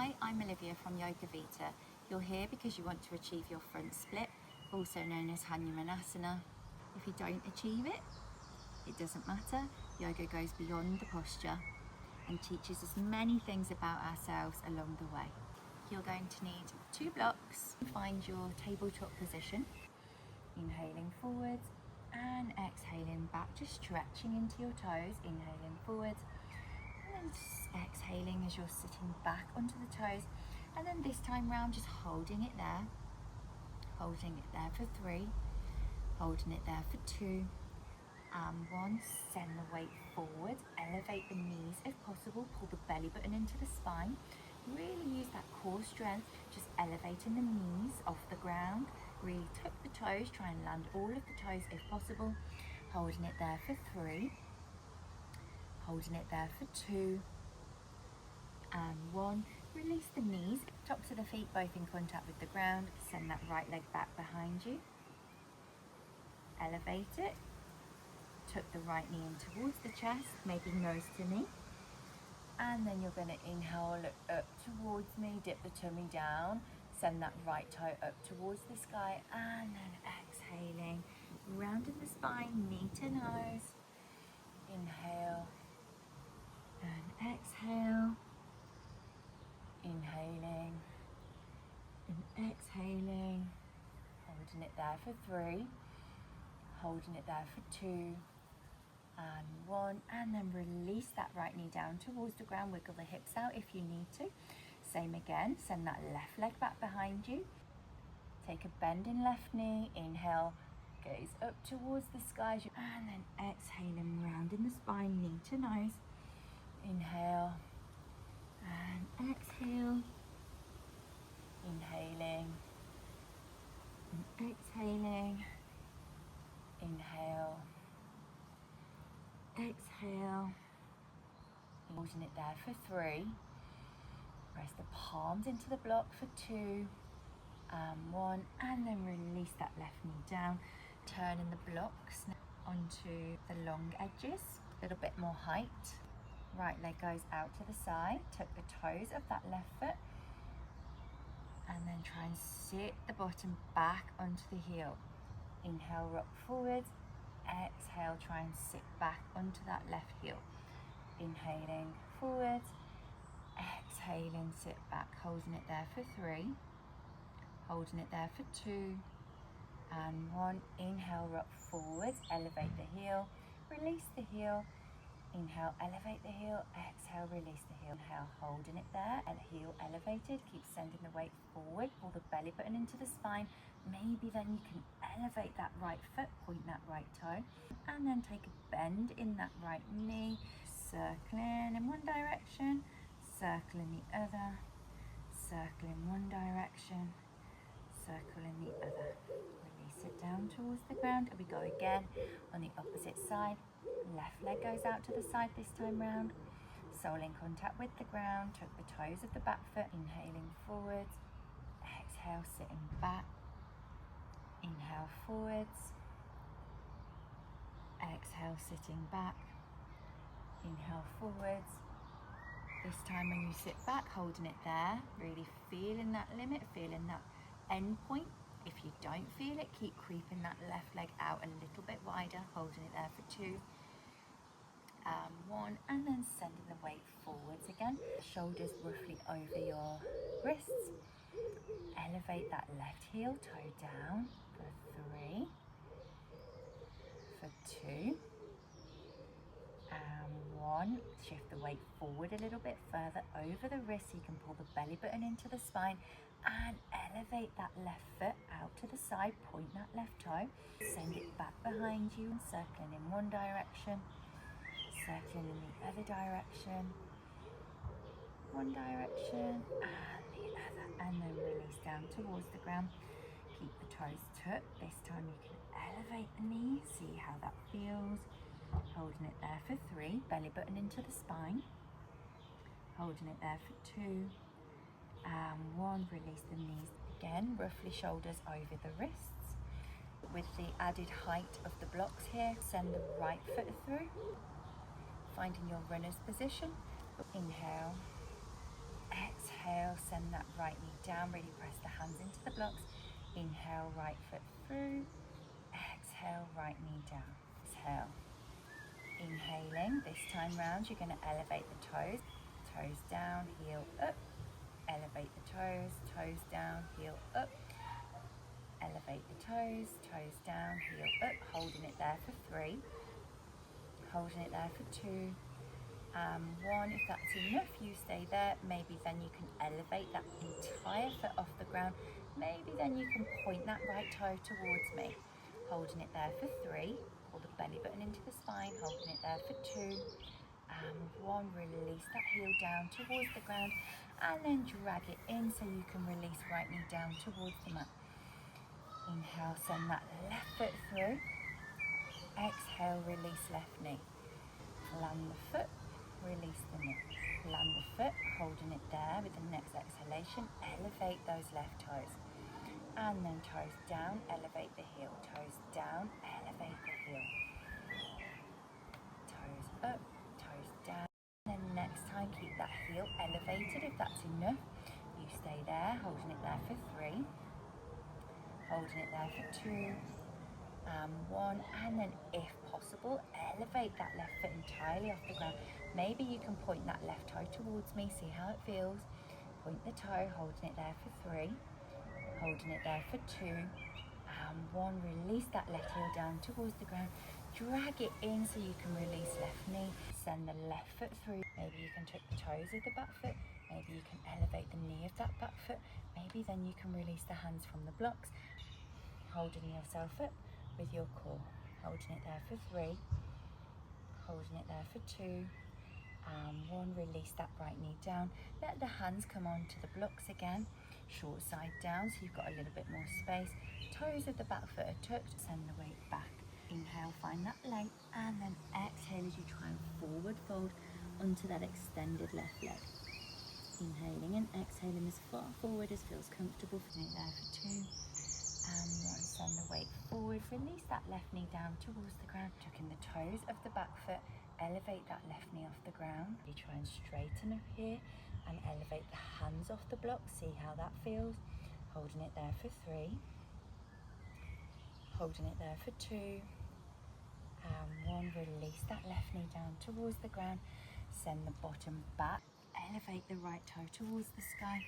Hi, I'm Olivia from Yoga Vita. You're here because you want to achieve your front split, also known as Hanumanasana. If you don't achieve it, it doesn't matter. Yoga goes beyond the posture and teaches us many things about ourselves along the way. You're going to need 2 blocks. Find your tabletop position, inhaling forwards and exhaling back, just stretching into your toes, inhaling forwards and just exhaling as you're sitting back onto the toes, and then this time round just holding it there for 3, holding it there for 2 and 1. Send the weight forward, elevate the knees if possible, pull the belly button into the spine, really use that core strength, just elevating the knees off the ground, really tuck the toes, try and land all of the toes if possible, holding it there for 3, holding it there for 2 and 1. Release the knees, tops of the feet both in contact with the ground, send that right leg back behind you, elevate it, tuck the right knee in towards the chest, maybe nose to knee, and then you're going to inhale, look up towards me, dip the tummy down, send that right toe up towards the sky, and then exhaling, rounding the spine, knee to nose, inhale and exhale, inhaling and exhaling, holding it there for 3, holding it there for 2 and 1, and then release that right knee down towards the ground, wiggle the hips out if you need to. Same again, send that left leg back behind you, take a bend in left knee, inhale, gaze up towards the sky, and then exhaling, rounding the spine, knee to nose, inhale and exhale, inhaling and exhaling, inhale, exhale, holding it there for 3, press the palms into the block for 2 and 1, and then release that left knee down, turning the blocks onto the long edges, a little bit more height. Right leg goes out to the side, tuck the toes of that left foot, and then try and sit the bottom back onto the heel. Inhale, rock forwards, exhale, try and sit back onto that left heel. Inhaling forwards, exhaling, sit back, holding it there for 3, holding it there for 2 and 1. Inhale, rock forwards, elevate the heel, release the heel. Inhale, elevate the heel, exhale, release the heel. Inhale, holding it there, and heel elevated, keep sending the weight forward, pull the belly button into the spine. Maybe then you can elevate that right foot, point that right toe, and then take a bend in that right knee, circling in one direction, circle in the other, circle in one direction, circle in the other. Release it down towards the ground, and we go again on the opposite side. Left leg goes out to the side this time round, sole in contact with the ground, tuck the toes of the back foot, inhaling forwards, exhale, sitting back, inhale forwards, exhale, sitting back, inhale forwards. This time when you sit back, holding it there, really feeling that limit, feeling that end point. If you don't feel it, keep creeping that left leg out a little bit wider, holding it there for 2 and 1, and then sending the weight forwards again. Shoulders roughly over your wrists. Elevate that left heel, toe down for 3, for 2 and 1. Shift the weight forward a little bit further over the wrist so you can pull the belly button into the spine, and elevate that left foot out to the side, point that left toe, send it back behind you, and circling in one direction, circling in the other direction, one direction and the other, and then release down towards the ground. Keep the toes tucked. This time you can elevate the knee, see how that feels. Holding it there for 3, belly button into the spine, holding it there for 2 and 1. Release the knees again, roughly shoulders over the wrists. With the added height of the blocks here, send the right foot through, finding your runner's position. Inhale, exhale. Exhale, send that right knee down, really press the hands into the blocks. Inhale, right foot through. Exhale, right knee down. Exhale. Inhaling, this time round you're going to elevate the toes. Toes down, heel up. Elevate the toes, toes down, heel up. Elevate the toes, toes down, heel up. Holding it there for 3. Holding it there for 2. 1. If that's enough, you stay there. Maybe then you can elevate that entire foot off the ground. Maybe then you can point that right toe towards me. Holding it there for 3. Pull the belly button into the spine. Holding it there for 2. 1. Release that heel down towards the ground, and then drag it in so you can release right knee down towards the mat. Inhale, send that left foot through. Exhale, release left knee. Land the foot, release the knee. Land the foot, holding it there. With the next exhalation, elevate those left toes. And then toes down, elevate the heel. Toes down, elevate the heel. Toes up, toes down. And then next time, keep that heel elevated if that's enough. You stay there, holding it there for 3. Holding it there for 2. 1. And then if possible, elevate that left foot entirely off the ground. Maybe you can point that left toe towards me, see how it feels. Point the toe, holding it there for 3. Holding it there for 2. 1. Release that left heel down towards the ground. Drag it in so you can release left knee. Send the left foot through. Maybe you can tuck the toes of the back foot. Maybe you can elevate the knee of that back foot. Maybe then you can release the hands from the blocks. Holding yourself up with your core. Holding it there for 3. Holding it there for 2. 1. Release that right knee down. Let the hands come onto the blocks again. Short side down so you've got a little bit more space. Toes of the back foot are tucked. Send the weight back. Inhale, find that length, and then exhale as you try and forward fold onto that extended left leg. Inhaling and exhaling as far forward as feels comfortable. Putting it there for 2. And 1. Send the weight forward. Release that left knee down towards the ground. Tucking the toes of the back foot. Elevate that left knee off the ground. You try and straighten up here and elevate the hands off the block. See how that feels. Holding it there for 3. Holding it there for 2. 1. Release that left knee down towards the ground. Send the bottom back. Elevate the right toe towards the sky.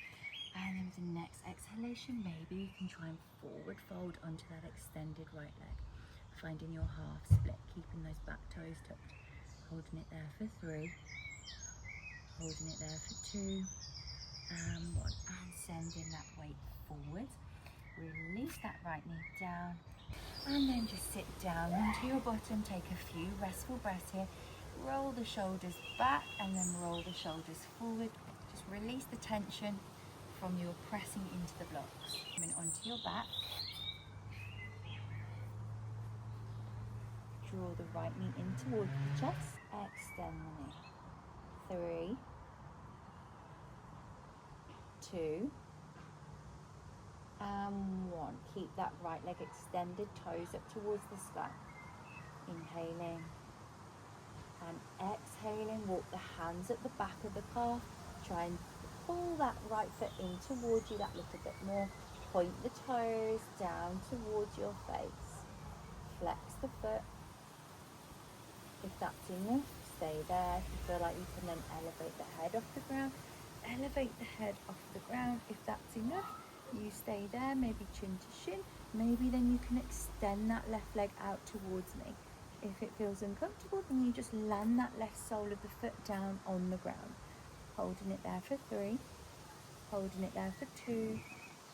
And then with the next exhalation, maybe you can try and forward fold onto that extended right leg. Finding your half split, keeping those back toes tucked. Holding it there for 3. Holding it there for 2. 1. And sending that weight forward. Release that right knee down. And then just sit down onto your bottom. Take a few restful breaths here. Roll the shoulders back and then roll the shoulders forward. Just release the tension from your pressing into the blocks. Coming onto your back. Draw the right knee in towards the chest. Extend the knee. 3. 2. And 1. Keep that right leg extended, toes up towards the sky. Inhaling and exhaling. Walk the hands at the back of the calf. Try and pull that right foot in towards you that little bit more. Point the toes down towards your face. Flex the foot. If that's enough, stay there. If you feel like you can then elevate the head off the ground, elevate the head off the ground. If that's enough, you stay there, maybe chin to shin. Maybe then you can extend that left leg out towards me. If it feels uncomfortable, then you just land that left sole of the foot down on the ground. Holding it there for 3. Holding it there for 2.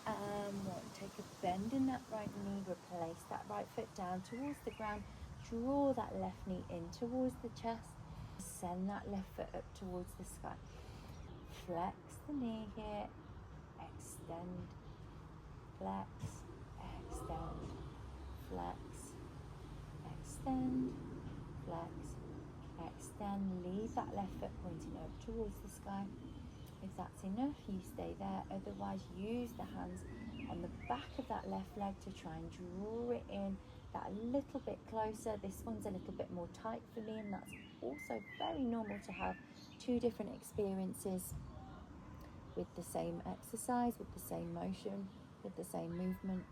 And 1. Take a bend in that right knee. Replace that right foot down towards the ground. Draw that left knee in towards the chest. Send that left foot up towards the sky. Flex the knee here. Extend. Flex. Extend. Flex. Extend. Flex. Extend. Leave that left foot pointing up towards the sky. If that's enough, you stay there. Otherwise, use the hands on the back of that left leg to try and draw it in that a little bit closer. This one's a little bit more tight for me, and that's also very normal to have 2 different experiences. with the same exercise, with the same motion, with the same movement.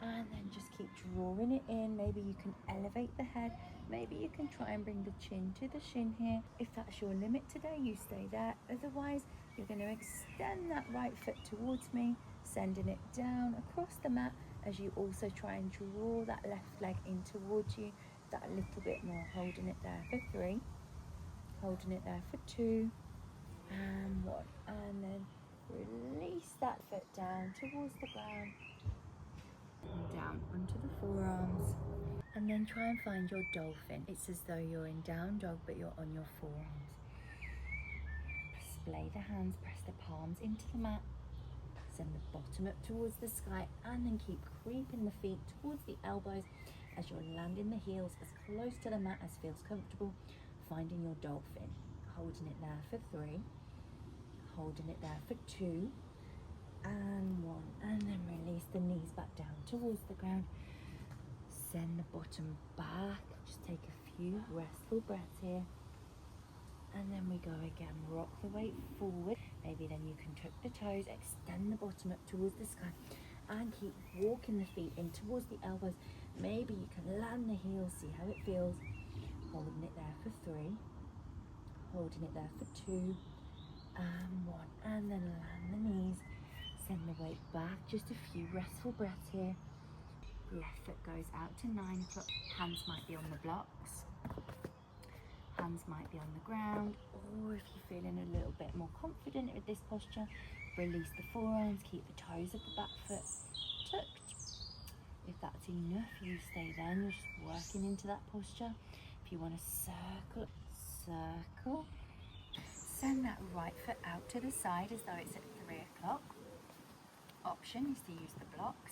And then just keep drawing it in. Maybe you can elevate the head. Maybe you can try and bring the chin to the shin here. If that's your limit today, you stay there. Otherwise, you're going to extend that right foot towards me, sending it down across the mat as you also try and draw that left leg in towards you. That a little bit more. Holding it there for 3. Holding it there for 2. And 1. And then release that foot down towards the ground. And down onto the forearms, and then try and find your dolphin. It's as though you're in down dog, but you're on your forearms. Splay the hands, press the palms into the mat, send the bottom up towards the sky, and then keep creeping the feet towards the elbows as you're landing the heels as close to the mat as feels comfortable, finding your dolphin. Holding it there for 3, holding it there for 2, and 1, and then release the knees back down towards the ground. Send the bottom back. Just take a few restful breaths here, and then we go again. Rock the weight forward. Maybe then you can tuck the toes, extend the bottom up towards the sky, and keep walking the feet in towards the elbows. Maybe you can land the heels, see how it feels. Holding it there for 3, holding it there for 2, and 1, and then land the knees. Send the weight back, just a few restful breaths here. Left foot goes out to 9 o'clock. Hands might be on the blocks. Hands might be on the ground. Or if you're feeling a little bit more confident with this posture, release the forearms, keep the toes of the back foot tucked. If that's enough, you stay there and you're just working into that posture. If you want to circle, circle. Send that right foot out to the side as though it's at 3 o'clock. Option is to use the blocks,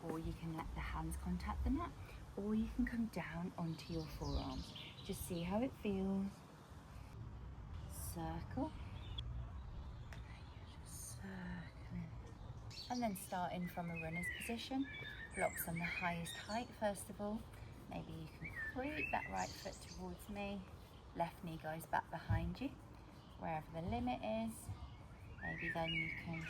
or you can let the hands contact the mat, or you can come down onto your forearms. Just see how it feels. Circle. Just circling. And then starting from a runner's position. Blocks on the highest height first of all. Maybe you can creep that right foot towards me. Left knee goes back behind you, wherever the limit is. Maybe then you can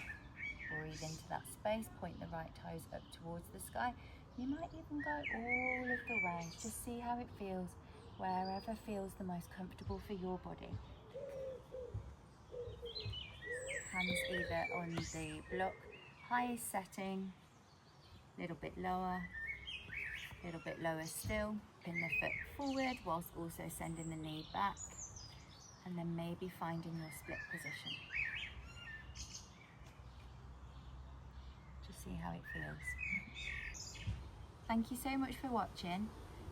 breathe into that space, point the right toes up towards the sky. You might even go all of the way. Just see how it feels, wherever feels the most comfortable for your body. Hands either on the block, highest setting, a little bit lower still. Pin the foot forward whilst also sending the knee back, and then maybe finding your split position. Just see how it feels. Thank you so much for watching.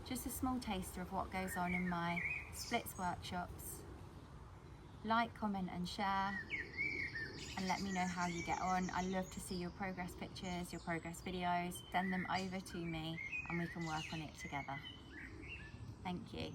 Just a small taster of what goes on in my splits workshops. Like, comment and share, and let me know how you get on. I love to see your progress pictures, your progress videos. Send them over to me and we can work on it together. Thank you.